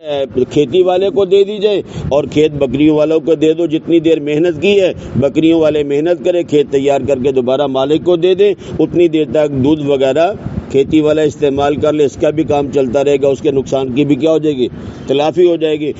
کھیتی والے کو دے دی جائے اور کھیت بکریوں والوں کو دے دو. جتنی دیر محنت کی ہے بکریوں والے محنت کرے, کھیت تیار کر کے دوبارہ مالک کو دے دیں, اتنی دیر تک دودھ وغیرہ کھیتی والا استعمال کر لے, اس کا بھی کام چلتا رہے گا, اس کے نقصان کی بھی کیا ہو جائے گی, تلافی ہو جائے گی.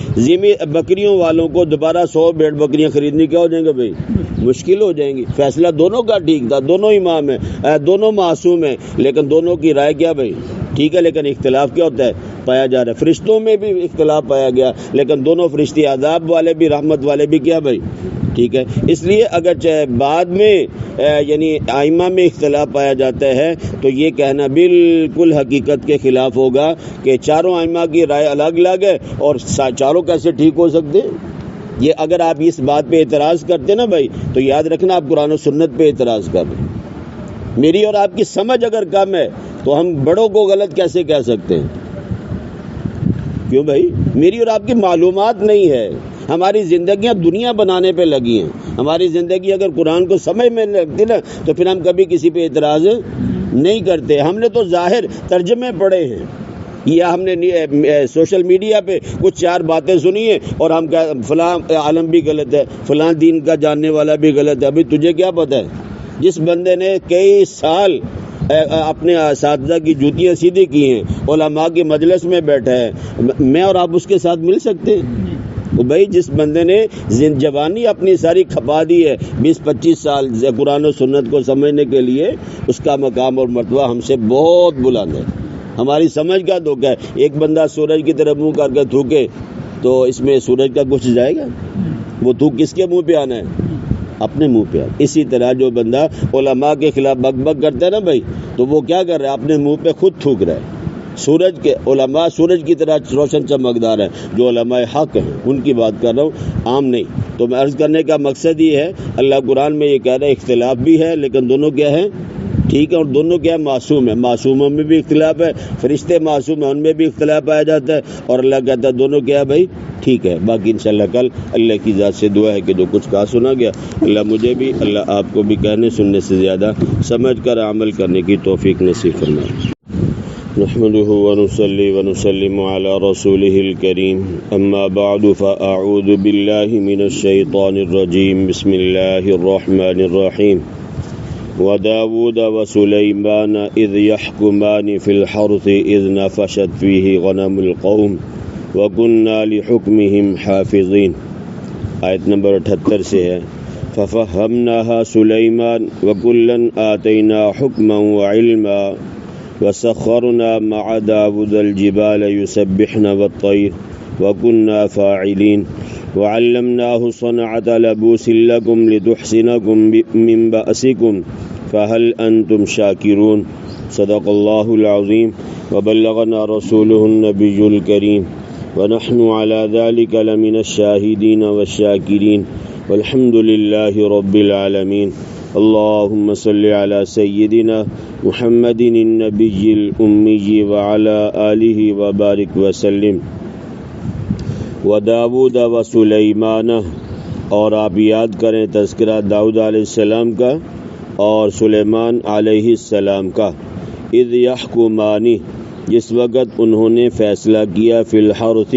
بکریوں والوں کو دوبارہ 100 بھیڑ بکریاں خریدنی کیا ہو جائیں گے بھائی, مشکل ہو جائیں گی. فیصلہ دونوں کا ٹھیک تھا, دونوں امام ہیں, دونوں معصوم ہیں, لیکن دونوں کی رائے کیا بھائی ٹھیک ہے, لیکن اختلاف کیا ہوتا ہے پایا جا رہا ہے. فرشتوں میں بھی اختلاف پایا گیا, لیکن دونوں فرشتے عذاب والے بھی رحمت والے بھی کیا بھائی ٹھیک ہے. اس لیے اگر بعد میں یعنی ائمہ میں اختلاف پایا جاتا ہے تو یہ کہنا بالکل حقیقت کے خلاف ہوگا کہ چاروں ائمہ کی رائے الگ الگ ہے اور چاروں کیسے ٹھیک ہو سکتے. یہ اگر آپ اس بات پہ اعتراض کرتے نا بھائی تو یاد رکھنا آپ قرآن و سنت پہ اعتراض کر رہے ہیں. میری اور آپ کی سمجھ اگر کم ہے تو ہم بڑوں کو غلط کیسے کہہ سکتے ہیں, کیوں بھائی میری اور آپ کی معلومات نہیں ہے. ہماری زندگیاں دنیا بنانے پہ لگی ہیں. ہماری زندگی اگر قرآن کو سمجھ میں لگتی نا تو پھر ہم کبھی کسی پہ اعتراض نہیں کرتے. ہم نے تو ظاہر ترجمے پڑھے ہیں یا ہم نے سوشل میڈیا پہ کچھ 4 باتیں سنی ہیں اور ہم فلاں عالم بھی غلط ہے, فلاں دین کا جاننے والا بھی غلط ہے. ابھی تجھے کیا پتہ ہے, جس بندے نے کئی سال اپنے اساتذہ کی جوتیاں سیدھی کی ہیں, علماء کی مجلس میں بیٹھا ہے, میں اور آپ اس کے ساتھ مل سکتے ہیں؟ تو بھائی جس بندے نے جوانی اپنی ساری کھپا دی ہے 20-25 سال قرآن و سنت کو سمجھنے کے لیے, اس کا مقام اور مرتبہ ہم سے بہت بلند ہے. ہماری سمجھ کا دھوکہ ہے. ایک بندہ سورج کی طرف منہ کر کے تھوکے تو اس میں سورج کا کچھ جائے گا؟ وہ تھوک کس کے منہ پہ آنا ہے, اپنے منہ پہ. اسی طرح جو بندہ علماء کے خلاف بک بک کرتا ہے نا بھائی, تو وہ کیا کر رہا ہے, اپنے منہ پہ خود تھوک رہا ہے. سورج کے علماء سورج کی طرح روشن چمکدار ہیں, جو علماء حق ہیں ان کی بات کر رہا ہوں, عام نہیں. تو میں عرض کرنے کا مقصد یہ ہے, اللہ قرآن میں یہ کہہ رہا ہے اختلاف بھی ہے لیکن دونوں کیا ہیں ٹھیک ہے, اور دونوں کیا معصوم ہیں. معصوموں میں بھی اختلاف ہے, فرشتے معصوم ہیں ان میں بھی اختلاف پایا جاتا ہے, اور اللہ کہتا ہے دونوں کیا ہے بھائی ٹھیک ہے. باقی انشاءاللہ کل اللہ کی ذات سے دعا ہے کہ جو کچھ کہا سنا گیا اللہ مجھے بھی اللہ آپ کو بھی کہنے سننے سے زیادہ سمجھ کر عمل کرنے کی توفیق نصیب فرمائے. نحمده ونصلي ونسلم على رسوله الكريم اما بعد فاعوذ بالله من الشيطان الرجيم بسم الله الرحمن الرحيم. وداود وسليمان إذ يحكمان في الحرث إذ نفشت فيه غنم القوم وكنا لحكمهم حافظين. آیت نمبر 78 سے ہے. ففهمناها سليمان وكلا آتينا حكما وعلما وسخرنا مع داود الجبال يسبحن والطير وكنا فاعلين وعلمناه صنعة لبوس لكم لتحسنكم من بأسكم فهل أنتم شاكرون. صدق الله العظيم وبلغنا رسوله النبي الكريم ونحن على ذلك لمن الشاهدين والشاكرين والحمد لله رب العالمين. اللهم صل على سيدنا محمد النبي الأمي وعلى آله وبارك وسلم. وداود وسليمان, اور آپ یاد کریں تذکرہ داؤد علیہ السلام کا اور سلیمان علیہ السلام کا. اذ یحکمانی, جس وقت انہوں نے فیصلہ کیا فی الحرث,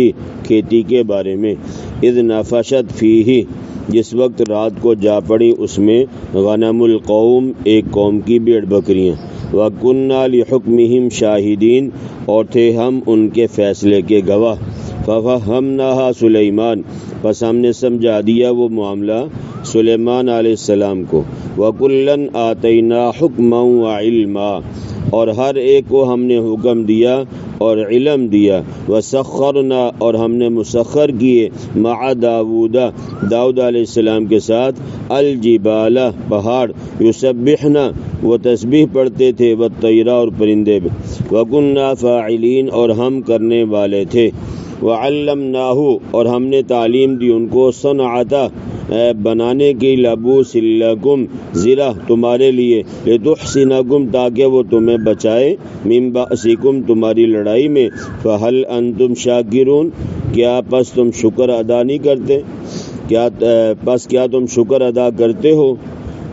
کھیتی کے بارے میں. اذ نفشت فیہ, جس وقت رات کو جا پڑی اس میں. غنم القوم, ایک قوم کی بھیڑ بکریاں. وَكُنَّا لِحُكْمِهِمْ شَاهِدِينَ, اور تھے ہم ان کے فیصلے کے گواہ. فَفَهَّمْنَاهَا سُلَيْمَانَ, پس ہم نے سمجھا دیا وہ معاملہ سلیمان علیہ السلام کو. وَكُلًّا آتَيْنَا حُكْمًا وَعِلْمًا, اور ہر ایک کو ہم نے حکم دیا اور علم دیا. وَسَخَّرْنَا, اور ہم نے مسخر کیے مع داود, داؤد علیہ السلام کے ساتھ. الجبال, پہاڑ. یسبحنا, وہ تسبیح پڑھتے تھے. والطیر, اور پرندے. وَكُنَّا فَاعِلِينَ, اور ہم کرنے والے تھے. وَعَلَّمْنَاهُ, اور ہم نے تعلیم دی ان کو. صنعتا, بنانے کی. لبوس لکم, زرہ تمہارے لیے. لتحسنکم, تاکہ وہ تمہیں بچائے. من بأسکم, تمہاری لڑائی میں. فہل انتم شاکرون, کیا پس تم شکر ادا نہیں کرتے؟ کیا تم شکر ادا کرتے ہو؟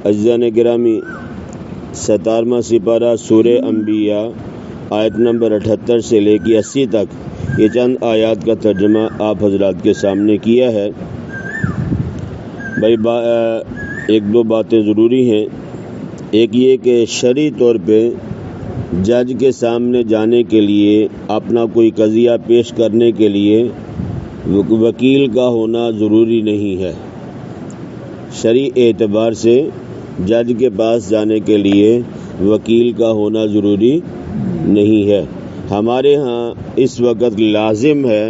عزیزان گرامی, 17واں سپارہ سورہ انبیاء آیت نمبر 78 سے لے کے 80 تک یہ چند آیات کا ترجمہ آپ حضرات کے سامنے کیا ہے۔ بھائی ایک دو باتیں ضروری ہیں۔ ایک یہ کہ شرعی طور پہ جج کے سامنے جانے کے لیے، اپنا کوئی قضیہ پیش کرنے کے لیے وکیل کا ہونا ضروری نہیں ہے۔ شرعی اعتبار سے جج کے پاس جانے کے لیے وکیل کا ہونا ضروری نہیں ہے۔ ہمارے ہاں اس وقت لازم ہے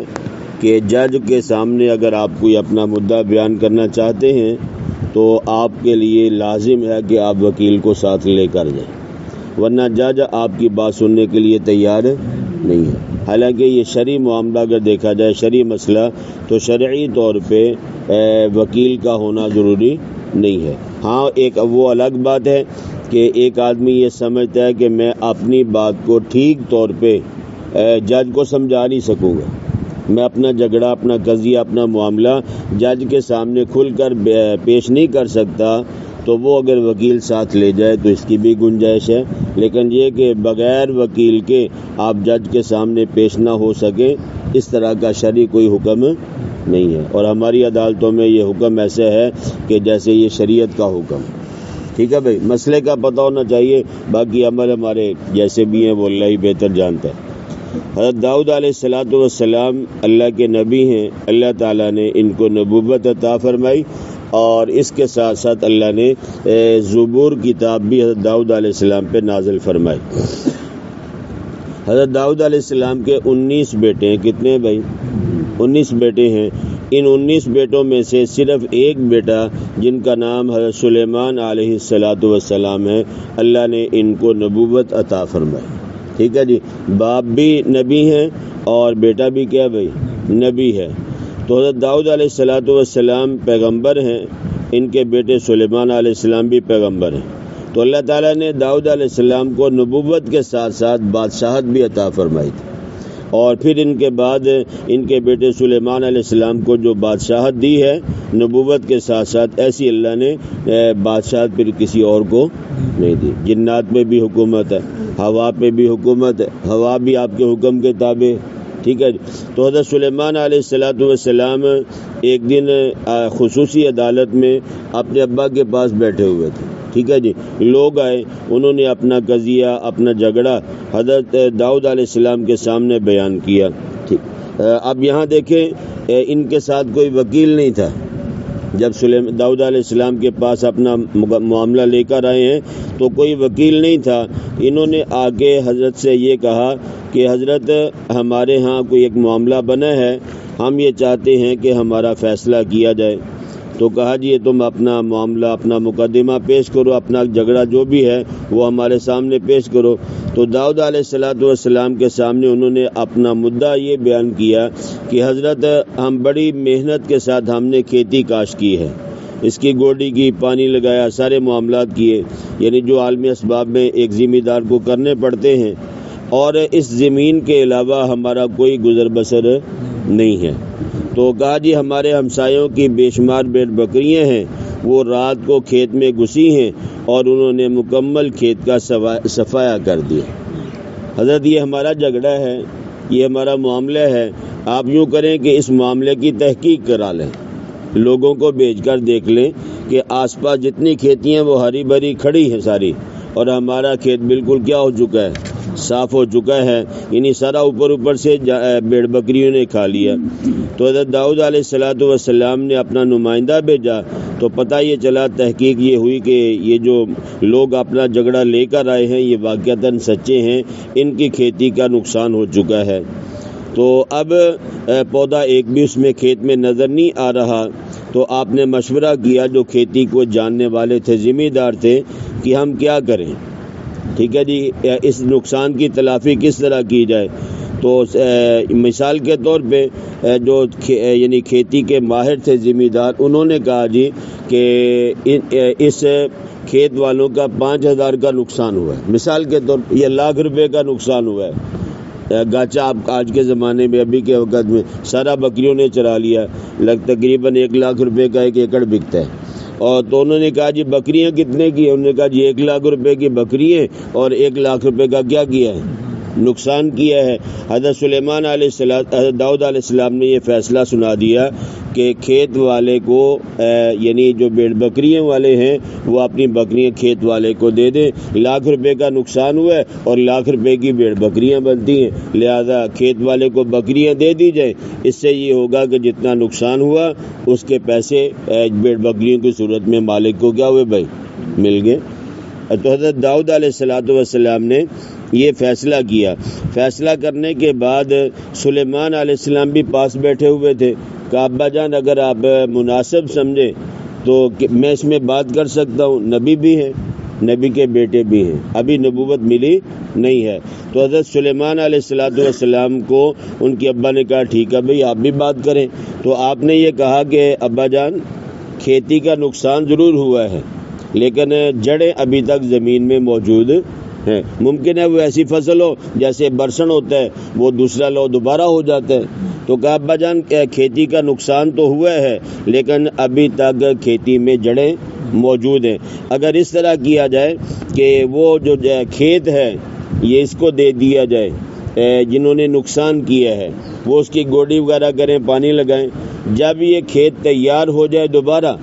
کہ جج کے سامنے اگر آپ کوئی اپنا مدعا بیان کرنا چاہتے ہیں تو آپ کے لیے لازم ہے کہ آپ وکیل کو ساتھ لے کر جائیں، ورنہ جج آپ کی بات سننے کے لیے تیار نہیں ہے۔ حالانکہ یہ شرعی معاملہ اگر دیکھا جائے، شرعی مسئلہ، تو شرعی طور پہ وکیل کا ہونا ضروری نہیں ہے۔ ہاں ایک وہ الگ بات ہے کہ ایک آدمی یہ سمجھتا ہے کہ میں اپنی بات کو ٹھیک طور پہ جج کو سمجھا نہیں سکوں گا، میں اپنا جھگڑا، اپنا قضیہ، اپنا معاملہ جج کے سامنے کھل کر پیش نہیں کر سکتا، تو وہ اگر وکیل ساتھ لے جائے تو اس کی بھی گنجائش ہے۔ لیکن یہ کہ بغیر وکیل کے آپ جج کے سامنے پیش نہ ہو سکیں، اس طرح کا شرعی کوئی حکم نہیں ہے، اور ہماری عدالتوں میں یہ حکم ایسے ہے کہ جیسے یہ شریعت کا حکم۔ ٹھیک ہے بھائی، مسئلے کا پتہ ہونا چاہیے، باقی عمل ہمارے جیسے بھی ہیں وہ اللہ ہی بہتر جانتا ہے۔ حضرت داؤد علیہ السلام اللہ کے نبی ہیں، اللہ تعالیٰ نے ان کو نبوت عطا فرمائی، اور اس کے ساتھ ساتھ اللہ نے زبور کتاب بھی حضرت داؤد علیہ السلام پہ نازل فرمائی۔ حضرت داؤد علیہ السلام کے 19 بیٹے ہیں۔ کتنے بھائی؟ 19 بیٹے ہیں۔ ان 19 بیٹوں میں سے صرف ایک بیٹا جن کا نام حضرت سلیمان علیہ السلام ہے، اللہ نے ان کو نبوت عطا فرمائی۔ ٹھیک ہے جی، باپ بھی نبی ہیں اور بیٹا بھی کیا بھائی؟ نبی ہے۔ تو حضرت داؤد علیہ السلام پیغمبر ہیں، ان کے بیٹے سلیمان علیہ السلام بھی پیغمبر ہیں۔ تو اللہ تعالیٰ نے داؤد علیہ السلام کو نبوت کے ساتھ ساتھ بادشاہت بھی عطا فرمائی تھی، اور پھر ان کے بعد ان کے بیٹے سلیمان علیہ السلام کو جو بادشاہت دی ہے نبوت کے ساتھ ساتھ، ایسی اللہ نے بادشاہت پھر کسی اور کو نہیں دی۔ جنات میں بھی حکومت ہے، ہوا پہ بھی حکومت ہے، ہوا بھی آپ کے حکم کے تابع۔ ٹھیک ہے جی۔ تو حضرت سلیمان علیہ السلام ایک دن خصوصی عدالت میں اپنے ابا کے پاس بیٹھے ہوئے تھے۔ ٹھیک ہے جی، لوگ آئے، انہوں نے اپنا قضیہ، اپنا جھگڑا حضرت داؤد علیہ السلام کے سامنے بیان کیا۔ ٹھیک، اب یہاں دیکھیں ان کے ساتھ کوئی وکیل نہیں تھا۔ جب داؤد علیہ السلام کے پاس اپنا معاملہ لے کر آئے ہیں تو کوئی وکیل نہیں تھا۔ انہوں نے آگے حضرت سے یہ کہا کہ حضرت ہمارے ہاں کوئی ایک معاملہ بنا ہے، ہم یہ چاہتے ہیں کہ ہمارا فیصلہ کیا جائے۔ تو کہا جی تم اپنا معاملہ، اپنا مقدمہ پیش کرو، اپنا جھگڑا جو بھی ہے وہ ہمارے سامنے پیش کرو۔ تو داؤد علیہ السلام کے سامنے انہوں نے اپنا مدعا یہ بیان کیا کہ حضرت ہم بڑی محنت کے ساتھ ہم نے کھیتی کاش کی ہے، اس کی گوڈی کی، پانی لگایا، سارے معاملات کیے، یعنی جو عالمی اسباب میں ایک ذمہ دار کو کرنے پڑتے ہیں، اور اس زمین کے علاوہ ہمارا کوئی گزر بسر نہیں ہے۔ تو کہا جی ہمارے ہمسایوں کی بے شمار بھیڑ بکریاں ہیں، وہ رات کو کھیت میں گھسی ہیں اور انہوں نے مکمل کھیت کا صفایا کر دیا۔ حضرت یہ ہمارا جھگڑا ہے، یہ ہمارا معاملہ ہے، آپ یوں کریں کہ اس معاملے کی تحقیق کرا لیں، لوگوں کو بھیج کر دیکھ لیں کہ آس پاس جتنی کھیتی ہیں وہ ہری بھری کھڑی ہیں ساری، اور ہمارا کھیت بالکل کیا ہو چکا ہے؟ صاف ہو چکا ہے، یعنی سارا اوپر سے بھیڑ بکریوں نے کھا لیا۔ تو حضرت داؤد علیہ السلام نے اپنا نمائندہ بھیجا، تو پتہ یہ چلا، تحقیق یہ ہوئی کہ یہ جو لوگ اپنا جھگڑا لے کر آئے ہیں یہ واقعتاً سچے ہیں، ان کی کھیتی کا نقصان ہو چکا ہے۔ تو اب پودا ایک بھی اس میں کھیت میں نظر نہیں آ رہا، تو آپ نے مشورہ کیا، جو کھیتی کو جاننے والے تھے، ذمہ دار تھے، کہ ہم کیا کریں۔ ٹھیک ہے جی، اس نقصان کی تلافی کس طرح کی جائے۔ تو مثال کے طور پہ جو یعنی کھیتی کے ماہر تھے، ذمہ دار، انہوں نے کہا جی کہ اس کھیت والوں کا 5,000 کا نقصان ہوا ہے، مثال کے طور پہ یہ لاکھ روپے کا نقصان ہوا ہے۔ گاچا آپ آج کے زمانے میں، ابھی کے وقت میں سارا بکریوں نے چرا لیا، تقریباً 1 لاکھ روپے کا 1 ایکڑ بکتا ہے۔ اور تو انہوں نے کہا جی بکریاں کتنے کی ہیں؟ انہوں نے کہا جی 1 لاکھ روپے کی بکری ہے اور 1 لاکھ روپے کا کیا کیا ہے؟ نقصان کیا ہے. حضرت سلیمان علیہ السلام، حضرت داؤد علیہ السلام نے یہ فیصلہ سنا دیا کہ کھیت والے کو یعنی جو بھیڑ بکریاں والے ہیں وہ اپنی بکریاں کھیت والے کو دے دیں. لاکھ روپے کا نقصان ہوا ہے اور لاکھ روپے کی بھیڑ بکریاں بنتی ہیں، لہذا کھیت والے کو بکریاں دے دی جائیں. اس سے یہ ہوگا کہ جتنا نقصان ہوا اس کے پیسے بھیڑ بکریوں کی صورت میں مالک کو کیا ہوئے بھائی، مل گئے. تو حضرت داؤد علیہ السلام نے یہ فیصلہ کیا. فیصلہ کرنے کے بعد سلیمان علیہ السلام بھی پاس بیٹھے ہوئے تھے کہ ابا جان اگر آپ مناسب سمجھیں تو میں اس میں بات کر سکتا ہوں. نبی بھی ہیں، نبی کے بیٹے بھی ہیں، ابھی نبوت ملی نہیں ہے. تو حضرت سلیمان علیہ السلام کو ان کے ابا نے کہا ٹھیک ہے بھئی آپ بھی بات کریں. تو آپ نے یہ کہا کہ ابا جان کھیتی کا نقصان ضرور ہوا ہے لیکن جڑیں ابھی تک زمین میں موجود ہیں. ممکن ہے وہ ایسی فصل ہو جیسے برسن ہوتا ہے، وہ دوسرا لو دوبارہ ہو جاتا ہے. تو کہا ابا جان کھیتی کا نقصان تو ہوا ہے لیکن ابھی تک کھیتی میں جڑیں موجود ہیں. اگر اس طرح کیا جائے کہ وہ جو کھیت ہے یہ اس کو دے دیا جائے جنہوں نے نقصان کیا ہے، وہ اس کی گوڈی وغیرہ کریں، پانی لگائیں. جب یہ کھیت تیار ہو جائے دوبارہ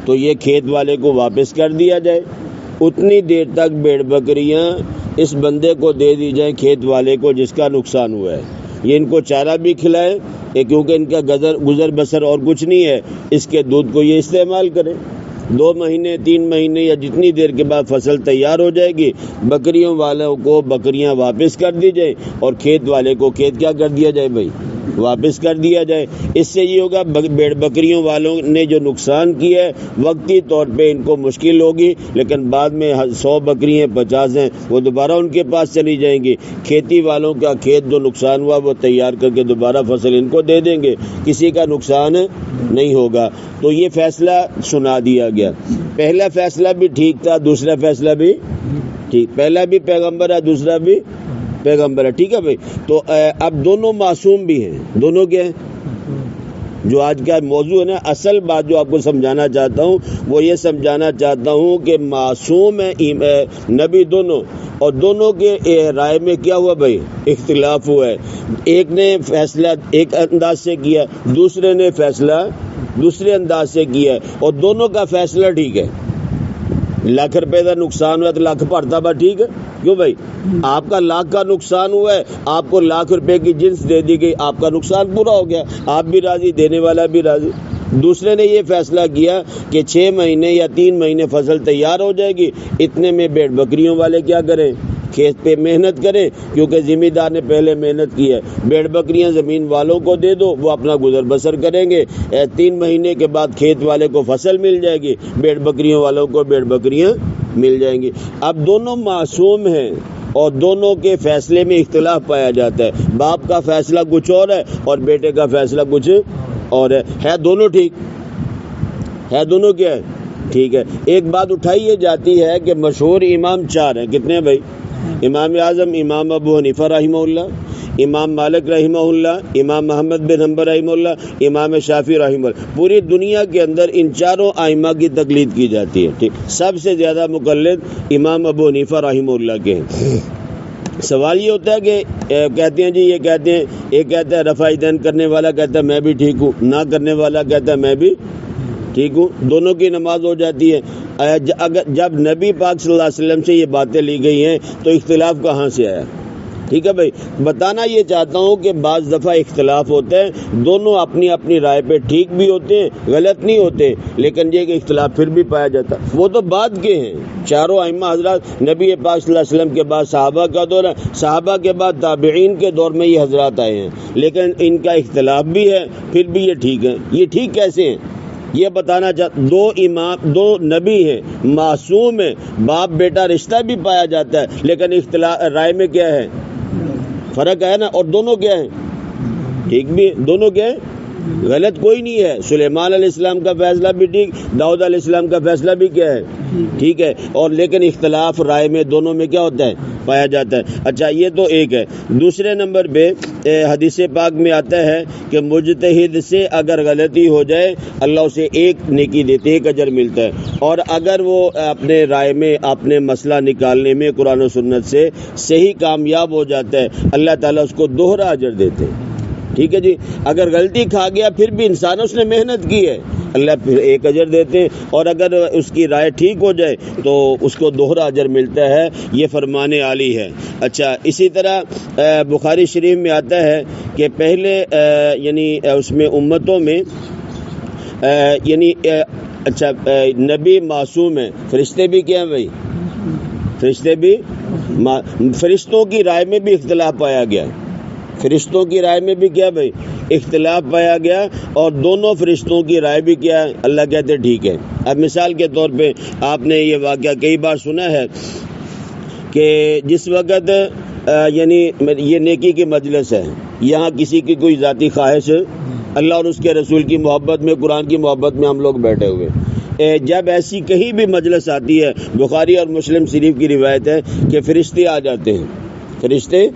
تو یہ کھیت والے کو واپس کر دیا جائے. اتنی دیر تک بھیڑ بکریاں اس بندے کو دے دی جائیں، کھیت والے کو جس کا نقصان ہوا ہے. یہ ان کو چارہ بھی کھلائے کیونکہ ان کا گزر بسر اور کچھ نہیں ہے، اس کے دودھ کو یہ استعمال کریں. 2 مہینے 3 مہینے یا جتنی دیر کے بعد فصل تیار ہو جائے گی بکریوں والوں کو بکریاں واپس کر دی جائیں اور کھیت والے کو کھیت کیا کر دیا جائے بھائی، واپس کر دیا جائے. اس سے یہ ہوگا بھیڑ بکریوں والوں نے جو نقصان کیا ہے وقتی طور پہ ان کو مشکل ہوگی لیکن بعد میں 100 بکریاں 50 ہیں وہ دوبارہ ان کے پاس چلی جائیں گی. کھیتی والوں کا کھیت جو نقصان ہوا وہ تیار کر کے دوبارہ فصل ان کو دے دیں گے، کسی کا نقصان نہیں ہوگا. تو یہ فیصلہ سنا دیا گیا. پہلا فیصلہ بھی ٹھیک تھا، دوسرا فیصلہ بھی ٹھیک. پہلا بھی پیغمبر ہے، دوسرا بھی پیغمبر ہے، ٹھیک ہے بھائی. تو اب دونوں معصوم بھی ہیں. دونوں کیا ہیں؟ جو آج کا موضوع ہے نا، اصل بات جو آپ کو سمجھانا چاہتا ہوں وہ یہ سمجھانا چاہتا ہوں کہ معصوم ہے نبی دونوں، اور دونوں کے رائے میں کیا ہوا بھائی، اختلاف ہوا ہے. ایک نے فیصلہ ایک انداز سے کیا، دوسرے نے فیصلہ دوسرے انداز سے کیا ہے، اور دونوں کا فیصلہ ٹھیک ہے. لاکھ روپے کا نقصان ہوا تو لاکھ بھرتا با ٹھیک ہے. کیوں بھائی، آپ کا لاکھ کا نقصان ہوا ہے، آپ کو لاکھ روپے کی جنس دے دی گئی، آپ کا نقصان پورا ہو گیا، آپ بھی راضی، دینے والا بھی راضی. دوسرے نے یہ فیصلہ کیا کہ 6 مہینے یا 3 مہینے فصل تیار ہو جائے گی، اتنے میں بھیڑ بکریوں والے کیا کریں، کھیت پہ محنت کریں کیونکہ ذمہ دار نے پہلے محنت کی ہے. بھیڑ بکریاں زمین والوں کو دے دو، وہ اپنا گزر بسر کریں گے. 3 مہینے کے بعد کھیت والے کو فصل مل جائے گی، بھیڑ بکریوں والوں کو بھیڑ بکریاں مل جائیں گی. اب دونوں معصوم ہیں اور دونوں کے فیصلے میں اختلاف پایا جاتا ہے. باپ کا فیصلہ کچھ اور ہے اور بیٹے کا فیصلہ کچھ اور ہے دونوں ٹھیک ہے. دونوں کیا ہے، ٹھیک ہے. ایک بات اٹھائی جاتی ہے کہ مشہور امام 4 ہیں. کتنے بھائی؟ امام اعظم امام ابو حنیفہ رحمہ اللہ، امام مالک رحمہ اللہ، امام محمد بن حنبل رحمہ اللہ، امام شافعی رحمہ اللہ. پوری دنیا کے اندر ان چاروں ائمہ کی تقلید کی جاتی ہے. ٹھیک، سب سے زیادہ مقلد امام ابو حنیفہ رحمہ اللہ کے ہیں. سوال یہ ہوتا ہے کہ کہتے ہیں جی یہ کہتے ہیں، ایک کہتا ہے رفع یدین کرنے والا کہتا ہے میں بھی ٹھیک ہوں، نہ کرنے والا کہتا ہے میں بھی ٹھیک ہوں، دونوں کی نماز ہو جاتی ہے. جب نبی پاک صلی اللہ علیہ وسلم سے یہ باتیں لی گئی ہیں تو اختلاف کہاں سے آیا؟ ٹھیک ہے بھائی، بتانا یہ چاہتا ہوں کہ بعض دفعہ اختلاف ہوتا ہے، دونوں اپنی اپنی رائے پہ ٹھیک بھی ہوتے ہیں، غلط نہیں ہوتے، لیکن یہ کہ اختلاف پھر بھی پایا جاتا ہے. وہ تو بعد کے ہیں، چاروں ائمہ حضرات نبی پاک صلی اللہ علیہ وسلم کے بعد صحابہ کا دور ہے، صحابہ کے بعد تابعین کے دور میں یہ حضرات آئے ہیں، لیکن ان کا اختلاف بھی ہے، پھر بھی یہ ٹھیک ہے. یہ ٹھیک کیسے ہیں یہ بتانا چاہتا. دو نبی ہیں، معصوم ہیں، باپ بیٹا رشتہ بھی پایا جاتا ہے، لیکن اختلاف رائے میں کیا ہے، فرق ہے نا. اور دونوں کیا ہیں، ٹھیک بھی، دونوں کیا ہیں، غلط کوئی نہیں ہے. سلیمان علیہ السلام کا فیصلہ بھی ٹھیک، داؤد علیہ السلام کا فیصلہ بھی کیا ہے، ٹھیک ہے. اور لیکن اختلاف رائے میں دونوں میں کیا ہوتا ہے، پایا جاتا ہے. اچھا، یہ تو ایک ہے. دوسرے نمبر پہ حدیث پاک میں آتا ہے کہ مجتہد سے اگر غلطی ہو جائے اللہ اسے ایک نیکی دیتے، ایک اجر ملتا ہے، اور اگر وہ اپنے رائے میں اپنے مسئلہ نکالنے میں قرآن و سنت سے صحیح کامیاب ہو جاتا ہے اللہ تعالیٰ اس کو دوہرا اجر دیتے ہیں۔ ٹھیک ہے جی، اگر غلطی کھا گیا پھر بھی انسان اس نے محنت کی ہے اللہ پھر ایک اجر دیتے ہیں، اور اگر اس کی رائے ٹھیک ہو جائے تو اس کو دوہرا اجر ملتا ہے۔ یہ فرمان عالی ہے۔ اچھا، اسی طرح بخاری شریف میں آتا ہے کہ پہلے یعنی اس میں امتوں میں یعنی اچھا نبی معصوم ہیں، فرشتے بھی کیا ہیں بھائی؟ فرشتے بھی فرشتوں کی رائے میں بھی اختلاف پایا گیا، فرشتوں کی رائے میں بھی کیا بھائی اختلاف پایا گیا، اور دونوں فرشتوں کی رائے بھی کیا ہے اللہ کہتے ٹھیک ہے۔ اب مثال کے طور پہ آپ نے یہ واقعہ کئی بار سنا ہے کہ جس وقت یعنی یہ نیکی کی مجلس ہے، یہاں کسی کی کوئی ذاتی خواہش اللہ اور اس کے رسول کی محبت میں، قرآن کی محبت میں ہم لوگ بیٹھے ہوئے، جب ایسی کہیں بھی مجلس آتی ہے، بخاری اور مسلم شریف کی روایت ہے کہ فرشتے آ جاتے ہیں، فرشتے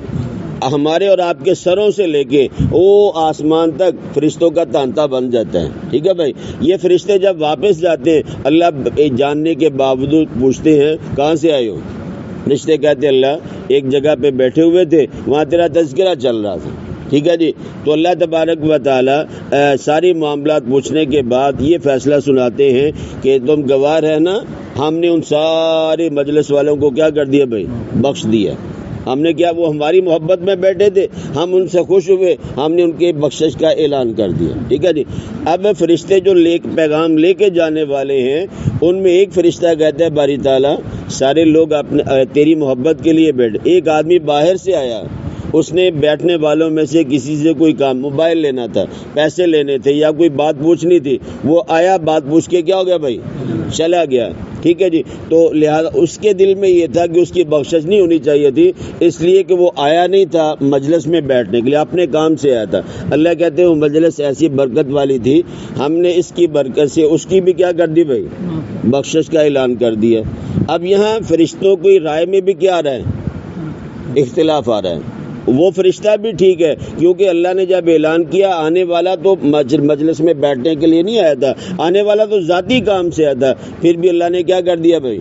ہمارے اور آپ کے سروں سے لے کے وہ آسمان تک فرشتوں کا تانتا بن جاتا ہے۔ ٹھیک ہے بھائی، یہ فرشتے جب واپس جاتے ہیں اللہ جاننے کے باوجود پوچھتے ہیں کہاں سے آئے ہو؟ فرشتے کہتے ہیں اللہ ایک جگہ پہ بیٹھے ہوئے تھے، وہاں تیرا تذکرہ چل رہا تھا۔ ٹھیک ہے جی، تو اللہ تبارک و تعالی ساری معاملات پوچھنے کے بعد یہ فیصلہ سناتے ہیں کہ تم گواہ رہنا، ہم نے ان سارے مجلس والوں کو کیا کر دیا بھائی؟ بخش دیا۔ ہم نے کیا، وہ ہماری محبت میں بیٹھے تھے، ہم ان سے خوش ہوئے، ہم نے ان کے بخشش کا اعلان کر دیا۔ ٹھیک ہے جی، اب فرشتے جو پیغام لے کے جانے والے ہیں ان میں ایک فرشتہ کہتا ہے باری تعالیٰ سارے لوگ اپنے تیری محبت کے لیے بیٹھے، ایک آدمی باہر سے آیا، اس نے بیٹھنے والوں میں سے کسی سے کوئی کام، موبائل لینا تھا، پیسے لینے تھے یا کوئی بات پوچھنی تھی، وہ آیا، بات پوچھ کے کیا ہو گیا بھائی؟ چلا گیا۔ ٹھیک ہے جی، تو لہذا اس کے دل میں یہ تھا کہ اس کی بخشش نہیں ہونی چاہیے تھی، اس لیے کہ وہ آیا نہیں تھا مجلس میں بیٹھنے کے لیے، اپنے کام سے آیا تھا۔ اللہ کہتے ہیں وہ مجلس ایسی برکت والی تھی، ہم نے اس کی برکت سے اس کی بھی کیا کر دی بھائی؟ بخشش کا اعلان کر دیا۔ اب یہاں فرشتوں کی رائے میں بھی کیا آ رہا ہے؟ اختلاف آ رہا ہے۔ وہ فرشتہ بھی ٹھیک ہے کیونکہ اللہ نے جب اعلان کیا آنے والا تو مجلس میں بیٹھنے کے لیے نہیں آیا تھا، آنے والا تو ذاتی کام سے آیا تھا، پھر بھی اللہ نے کیا کر دیا بھائی؟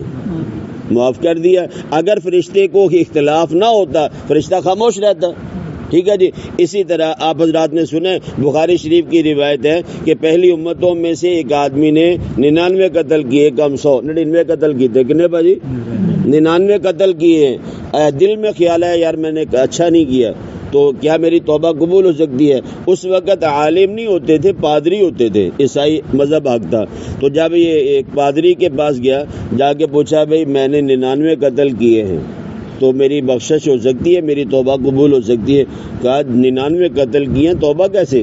معاف کر دیا۔ اگر فرشتے کو اختلاف نہ ہوتا فرشتہ خاموش رہتا۔ ٹھیک ہے جی، اسی طرح آپ حضرات نے سنا بخاری شریف کی روایت ہے کہ پہلی امتوں میں سے ایک آدمی نے 99 قتل کیے، کم 199 قتل کیے تھے، کتنے بھائی؟ 99 قتل کیے ہیں۔ دل میں خیال ہے یار میں نے اچھا نہیں کیا، تو کیا میری توبہ قبول ہو سکتی ہے؟ اس وقت عالم نہیں ہوتے تھے، پادری ہوتے تھے، عیسائی مذہب حق تھا۔ تو جب یہ ایک پادری کے پاس گیا، جا کے پوچھا بھائی میں نے 99 قتل کیے ہیں تو میری بخشش ہو سکتی ہے، میری توبہ قبول ہو سکتی ہے؟ کہا 99 قتل کیے ہیں، توبہ کیسے؟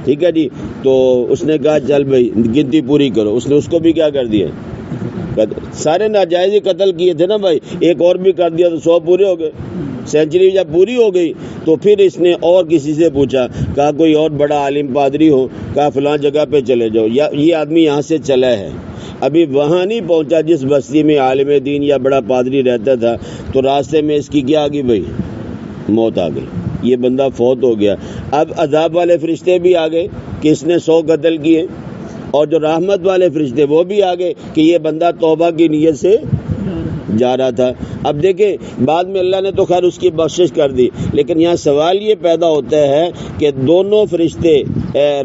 ٹھیک ہے جی، تو اس نے کہا چل بھائی گنتی پوری کرو۔ اس نے اس کو بھی کیا کر دیا؟ سارے ناجائز ہی قتل کیے تھے نا بھائی، ایک اور بھی کر دیا تو 100 پورے ہو گئے۔ سینچری جب پوری ہو گئی تو پھر اس نے اور کسی سے پوچھا، کہا کوئی اور بڑا عالم پادری ہو، کہا فلاں جگہ پہ چلے جاؤ، یا یہ آدمی یہاں سے چلا ہے، ابھی وہاں نہیں پہنچا جس بستی میں عالم دین یا بڑا پادری رہتا تھا، تو راستے میں اس کی کیا آ گئی بھائی؟ موت آ گئی، یہ بندہ فوت ہو گیا۔ اب عذاب والے فرشتے بھی آ گئے کہ اس نے 100 قتل کیے، اور جو رحمت والے فرشتے وہ بھی آ گئے کہ یہ بندہ توبہ کی نیت سے جا رہا تھا۔ اب دیکھیں بعد میں اللہ نے تو خیر اس کی بخشش کر دی، لیکن یہاں سوال یہ پیدا ہوتا ہے کہ دونوں فرشتے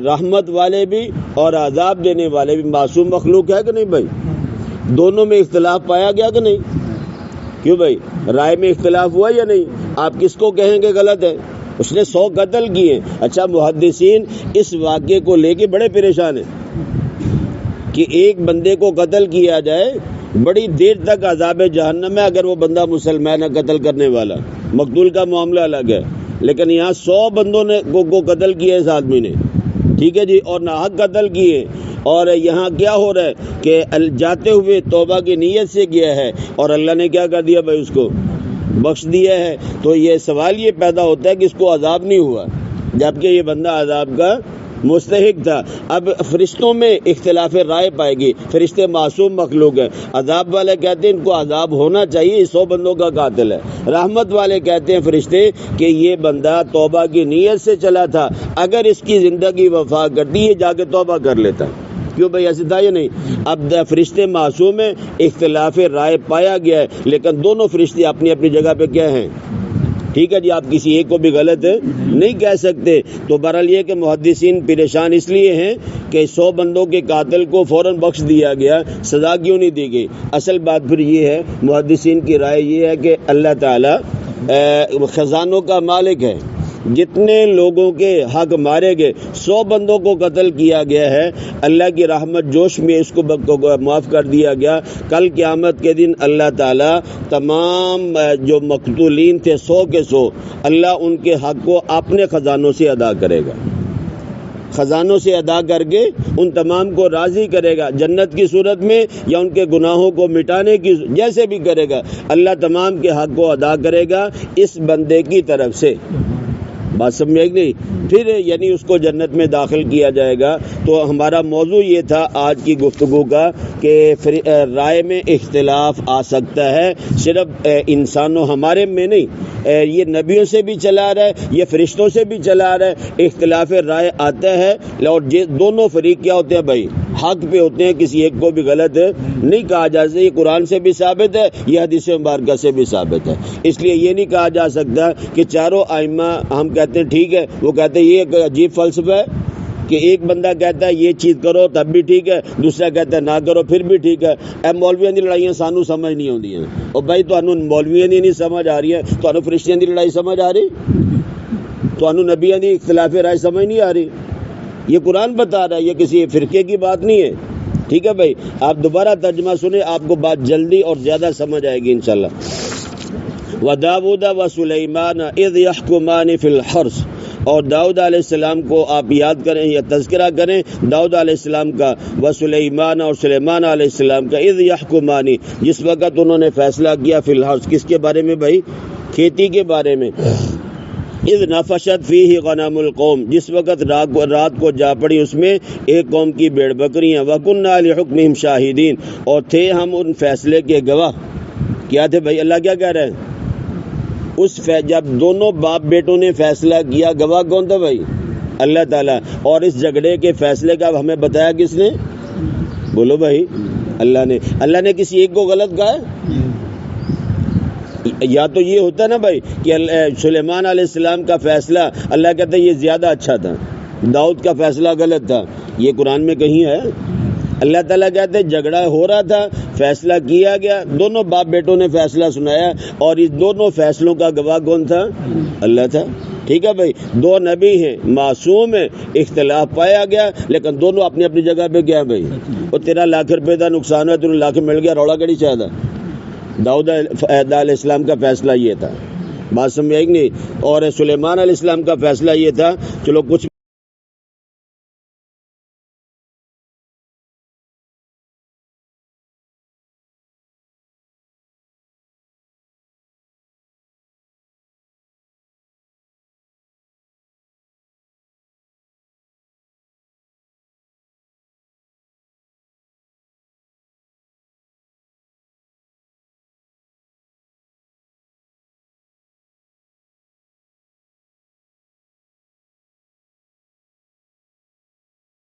رحمت والے بھی اور عذاب دینے والے بھی معصوم مخلوق ہے کہ نہیں بھائی؟ دونوں میں اختلاف پایا گیا کہ نہیں؟ کیوں بھائی رائے میں اختلاف ہوا یا نہیں؟ آپ کس کو کہیں گے غلط ہے؟ اس نے 100 قتل کیے۔ اچھا محدثین اس واقعے کو لے کے بڑے پریشان ہیں کہ ایک بندے کو قتل کیا جائے، بڑی دیر تک عذاب جہنم ہے اگر وہ بندہ مسلمان ہے قتل کرنے والا، مقتول کا معاملہ الگ ہے، لیکن یہاں 100 بندوں نے کو قتل کیا اس آدمی نے، ٹھیک ہے جی، اور ناحق قتل کیے، اور یہاں کیا ہو رہا ہے کہ جاتے ہوئے توبہ کی نیت سے گیا ہے اور اللہ نے کیا کر دیا بھائی؟ اس کو بخش دیا ہے۔ تو یہ سوال یہ پیدا ہوتا ہے کہ اس کو عذاب نہیں ہوا، جبکہ یہ بندہ عذاب کا مستحق تھا. اب فرشتوں میں اختلاف رائے پائے گی. فرشتے معصوم مخلوق ہیں. عذاب والے کہتے ہیں ان کو عذاب ہونا چاہیے, 100 بندوں کا قاتل ہے. رحمت والے کہتے ہیں فرشتے کہ یہ بندہ توبہ کی نیت سے چلا تھا, اگر اس کی زندگی وفا کرتی ہے جا کے توبہ کر لیتا. کیوں بھائی ایسے تھا یا نہیں؟ اب فرشتے معصوم ہیں, اختلاف رائے پایا گیا ہے, لیکن دونوں فرشتے اپنی اپنی جگہ پہ کیا ہیں, ٹھیک ہے جی. آپ کسی ایک کو بھی غلط نہیں کہہ سکتے. تو بہرحال یہ کہ محدثین پریشان اس لیے ہیں کہ 100 بندوں کے قاتل کو فوراً بخش دیا گیا, سزا کیوں نہیں دی گئی؟ اصل بات پھر یہ ہے, محدثین کی رائے یہ ہے کہ اللہ تعالیٰ خزانوں کا مالک ہے. جتنے لوگوں کے حق مارے گئے, 100 بندوں کو قتل کیا گیا ہے, اللہ کی رحمت جوش میں اس کو معاف کر دیا گیا. کل قیامت کے دن اللہ تعالیٰ تمام جو مقتولین تھے 100 کے 100, اللہ ان کے حق کو اپنے خزانوں سے ادا کرے گا. خزانوں سے ادا کر کے ان تمام کو راضی کرے گا, جنت کی صورت میں یا ان کے گناہوں کو مٹانے کی, جیسے بھی کرے گا اللہ تمام کے حق کو ادا کرے گا اس بندے کی طرف سے. بات سمجھ آئی نہیں؟ پھر یعنی اس کو جنت میں داخل کیا جائے گا. تو ہمارا موضوع یہ تھا آج کی گفتگو کا کہ رائے میں اختلاف آ سکتا ہے, صرف انسانوں ہمارے میں نہیں, یہ نبیوں سے بھی چلا رہا ہے, یہ فرشتوں سے بھی چلا رہا ہے. اختلاف رائے آتا ہے اور دونوں فریق کیا ہوتے ہیں بھائی, حق پہ ہوتے ہیں, کسی ایک کو بھی غلط نہیں کہا جا سکتا. یہ قرآن سے بھی ثابت ہے, یہ حدیث مبارکہ سے بھی ثابت ہے. اس لیے یہ نہیں کہا جا سکتا کہ چاروں ائمہ ہم کہتے ہیں ٹھیک ہے, وہ کہتے ہیں یہ ایک عجیب فلسفہ ہے کہ ایک بندہ کہتا ہے یہ چیز کرو تب بھی ٹھیک ہے, دوسرا کہتا ہے نہ کرو پھر بھی ٹھیک ہے. اے مولویاں دی لڑائیاں سانو سمجھ نہیں آتی ہیں, اور بھائی تانوں مولویاں دی نہیں سمجھ آ رہی ہے, تانوں فرشتیاں دی لڑائی سمجھ آ رہی, تانوں نبیاں دی اختلاف رائے سمجھ نہیں آ رہی. یہ قرآن بتا رہا ہے, یہ کسی فرقے کی بات نہیں ہے. ٹھیک ہے بھائی, آپ دوبارہ ترجمہ سنیں, آپ کو بات جلدی اور زیادہ سمجھ آئے گی انشاءاللہ. وَدَاوُدَ وَسُلَيْمَانَ اِذْ يَحْكُمَانِ فِي الْحَرْثِ, اور داؤد علیہ السلام کو آپ یاد کریں یا تذکرہ کریں داؤد علیہ السلام کا, وسلیمان اور سلیمان علیہ السلام کا, اذ یحکمانی جس وقت انہوں نے فیصلہ کیا فی الحرث, کس کے بارے میں بھائی, کھیتی کے بارے میں. اذ نفشت فیہ غنم القوم, جس وقت رات کو جا پڑی اس میں ایک قوم کی بھیڑ بکریاں. وکننا لحکمہم شاہدین, اور تھے ہم ان فیصلے کے گواہ. کیا تھے بھائی, اللہ کیا کہہ رہے ہیں, جب دونوں باپ بیٹوں نے فیصلہ کیا, گواہ کون تھا بھائی, اللہ تعالیٰ. اور اس جھگڑے کے فیصلے کا ہمیں بتایا کس نے, بولو بھائی, اللہ نے. اللہ نے کسی ایک کو غلط کہا ہے؟ یا تو یہ ہوتا نا بھائی کہ سلیمان علیہ السلام کا فیصلہ اللہ کہتا ہے یہ زیادہ اچھا تھا, داؤد کا فیصلہ غلط تھا. یہ قرآن میں کہیں ہے؟ اللہ تعالیٰ کہتے ہیں جھگڑا ہو رہا تھا, فیصلہ کیا گیا, دونوں باپ بیٹوں نے فیصلہ سنایا, اور اس دونوں فیصلوں کا گواہ کون تھا, اللہ تھا. ٹھیک ہے بھائی, دو نبی ہیں, معصوم ہیں, اختلاف پایا گیا, لیکن دونوں اپنی اپنی جگہ پہ کیا بھائی. اور 13 لاکھ روپے کا نقصان ہے, 13 لاکھ مل گیا, روڑا کڑی چاہتا. داؤد علیہ السلام کا فیصلہ یہ تھا, بات سمجھ آئی نہیں. اور سلیمان علیہ السلام کا فیصلہ یہ تھا چلو کچھ